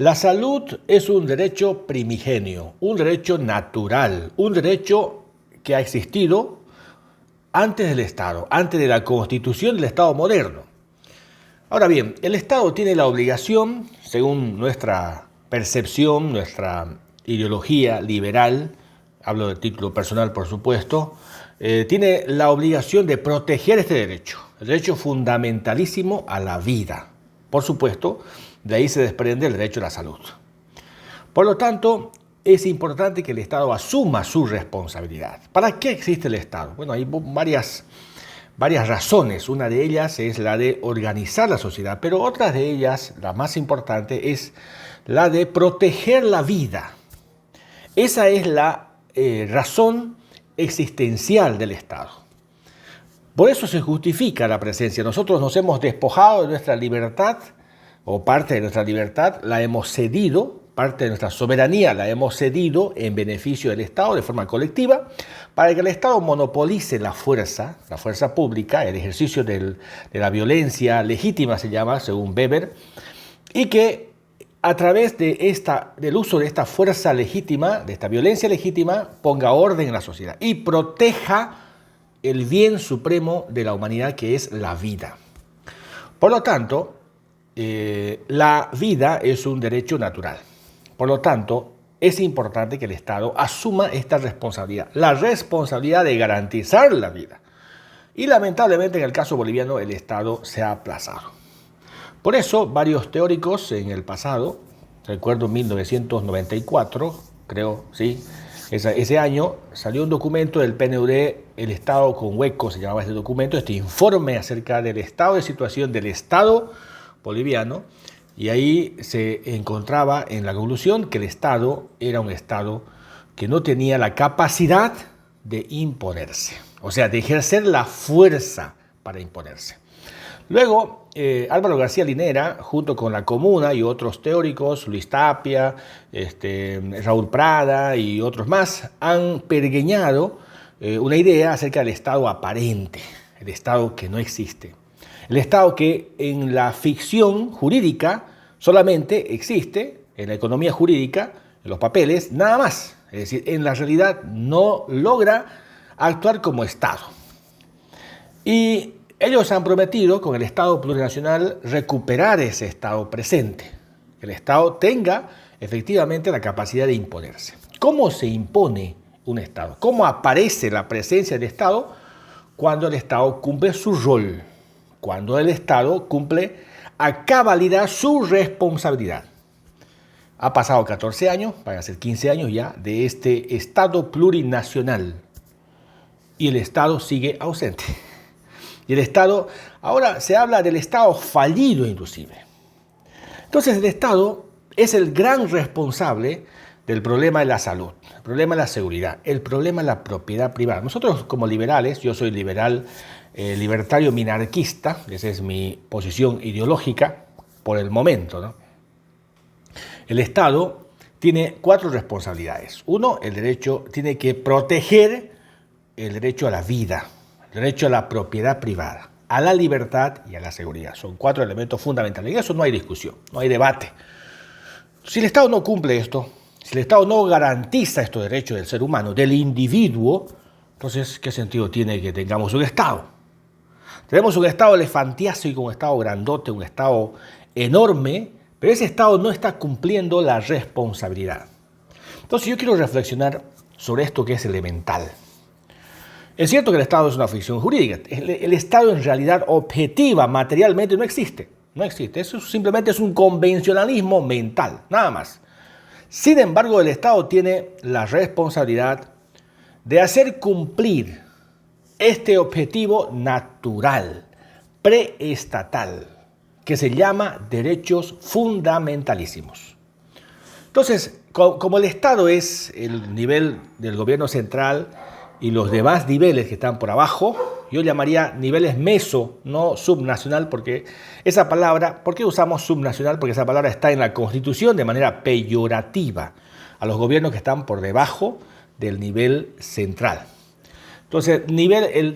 La salud es un derecho primigenio, un derecho natural, un derecho que ha existido antes del Estado, antes de la constitución del Estado moderno. Ahora bien, el Estado tiene la obligación, según nuestra percepción, nuestra ideología liberal, hablo de título personal por supuesto, tiene la obligación de proteger este derecho, el derecho fundamentalísimo a la vida. Por supuesto, de ahí se desprende el derecho a la salud. Por lo tanto, es importante que el Estado asuma su responsabilidad. ¿Para qué existe el Estado? Bueno, hay varias razones. Una de ellas es la de organizar la sociedad, pero otra de ellas, la más importante, es la de proteger la vida. Esa es la razón existencial del Estado. Por eso se justifica la presencia. Nosotros nos hemos despojado de nuestra libertad, o parte de nuestra libertad la hemos cedido, parte de nuestra soberanía la hemos cedido en beneficio del Estado de forma colectiva, para que el Estado monopolice la fuerza pública, el ejercicio de la violencia legítima se llama, según Weber, y que a través del uso de esta fuerza legítima, de esta violencia legítima, ponga orden en la sociedad y proteja el bien supremo de la humanidad, que es la vida. Por lo tanto, la vida es un derecho natural. Por lo tanto, es importante que el Estado asuma esta responsabilidad, la responsabilidad de garantizar la vida. Y lamentablemente en el caso boliviano el Estado se ha aplazado. Por eso varios teóricos en el pasado, recuerdo 1994, creo, sí, ese año salió un documento del PNUD, El Estado con Hueco se llamaba este documento, este informe acerca del estado de situación del Estado boliviano, y ahí se encontraba en la conclusión que el Estado era un Estado que no tenía la capacidad de imponerse, o sea, de ejercer la fuerza para imponerse. Luego, Álvaro García Linera, junto con la Comuna y otros teóricos, Luis Tapia, Raúl Prada y otros más, han pergeñado una idea acerca del Estado aparente, el Estado que no existe. El Estado que en la ficción jurídica solamente existe, en la economía jurídica, en los papeles, nada más. Es decir, en la realidad no logra actuar como Estado. Y ellos han prometido con el Estado plurinacional recuperar ese Estado presente. Que el Estado tenga efectivamente la capacidad de imponerse. ¿Cómo se impone un Estado? ¿Cómo aparece la presencia del Estado? Cuando el Estado cumple su rol. Cuando el Estado cumple a cabalidad su responsabilidad. Ha pasado 14 años, van a ser 15 años ya, de este Estado plurinacional. Y el Estado sigue ausente. Y el Estado, ahora se habla del Estado fallido inclusive. Entonces el Estado es el gran responsable del problema de la salud, el problema de la seguridad, el problema de la propiedad privada. Nosotros como liberales, yo soy liberal, libertario minarquista, esa es mi posición ideológica por el momento, ¿no? El Estado tiene 4 responsabilidades. Uno, el derecho, tiene que proteger el derecho a la vida, el derecho a la propiedad privada, a la libertad y a la seguridad. Son 4 elementos fundamentales. Y eso no hay discusión, no hay debate. Si el Estado no cumple esto, si el Estado no garantiza estos derechos del ser humano, del individuo, entonces, ¿qué sentido tiene que tengamos un Estado? Tenemos un Estado elefantiásico, un Estado grandote, un Estado enorme, pero ese Estado no está cumpliendo la responsabilidad. Entonces yo quiero reflexionar sobre esto que es elemental. Es cierto que el Estado es una ficción jurídica. El Estado en realidad objetiva, materialmente, no existe. No existe. Eso simplemente es un convencionalismo mental, nada más. Sin embargo, el Estado tiene la responsabilidad de hacer cumplir este objetivo natural, preestatal, que se llama derechos fundamentalísimos. Entonces, como el Estado es el nivel del gobierno central y los demás niveles que están por abajo, yo llamaría niveles meso, no subnacional, porque esa palabra, ¿por qué usamos subnacional? Porque esa palabra está en la Constitución de manera peyorativa a los gobiernos que están por debajo del nivel central. Entonces,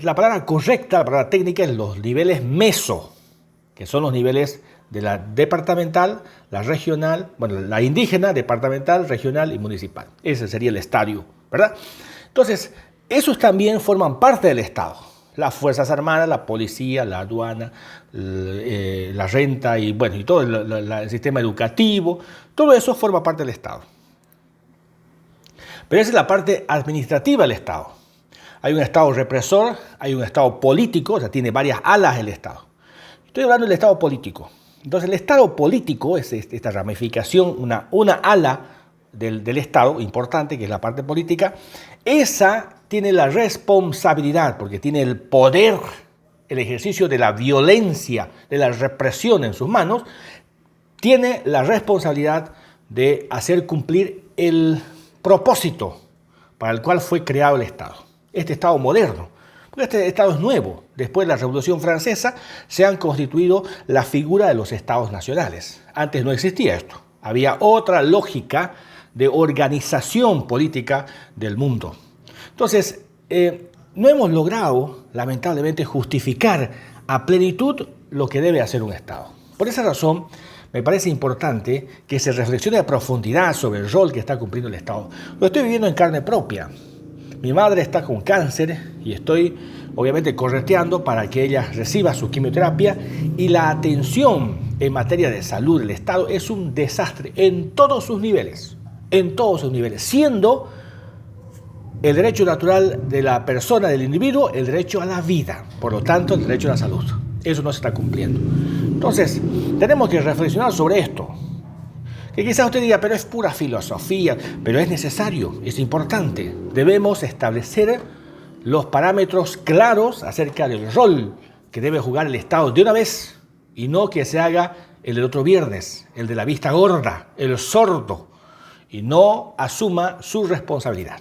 la palabra correcta, la palabra técnica es los niveles meso, que son los niveles de la departamental, la regional, bueno, la indígena, departamental, regional y municipal. Ese sería el estadio, ¿verdad? Entonces, esos también forman parte del Estado. Las Fuerzas Armadas, la policía, la aduana, la renta y, bueno, y todo el sistema educativo, todo eso forma parte del Estado. Pero esa es la parte administrativa del Estado. Hay un Estado represor, hay un Estado político, o sea, tiene varias alas el Estado. Estoy hablando del Estado político. Entonces, el Estado político es esta ramificación, una ala del Estado importante, que es la parte política. Esa tiene la responsabilidad, porque tiene el poder, el ejercicio de la violencia, de la represión en sus manos, tiene la responsabilidad de hacer cumplir el propósito para el cual fue creado el Estado. Este Estado moderno, porque este Estado es nuevo. Después de la Revolución Francesa se han constituido la figura de los Estados nacionales. Antes no existía esto. Había otra lógica de organización política del mundo. Entonces, no hemos logrado, lamentablemente, justificar a plenitud lo que debe hacer un Estado. Por esa razón, me parece importante que se reflexione a profundidad sobre el rol que está cumpliendo el Estado. Lo estoy viviendo en carne propia. Mi madre está con cáncer y estoy, obviamente, correteando para que ella reciba su quimioterapia, y la atención en materia de salud del Estado es un desastre en todos sus niveles, siendo el derecho natural de la persona, del individuo, el derecho a la vida, por lo tanto, el derecho a la salud. Eso no se está cumpliendo. Entonces, tenemos que reflexionar sobre esto. Que quizás usted diga, pero es pura filosofía, pero es necesario, es importante. Debemos establecer los parámetros claros acerca del rol que debe jugar el Estado de una vez, y no que se haga el del otro viernes, el de la vista gorda, el sordo, y no asuma su responsabilidad.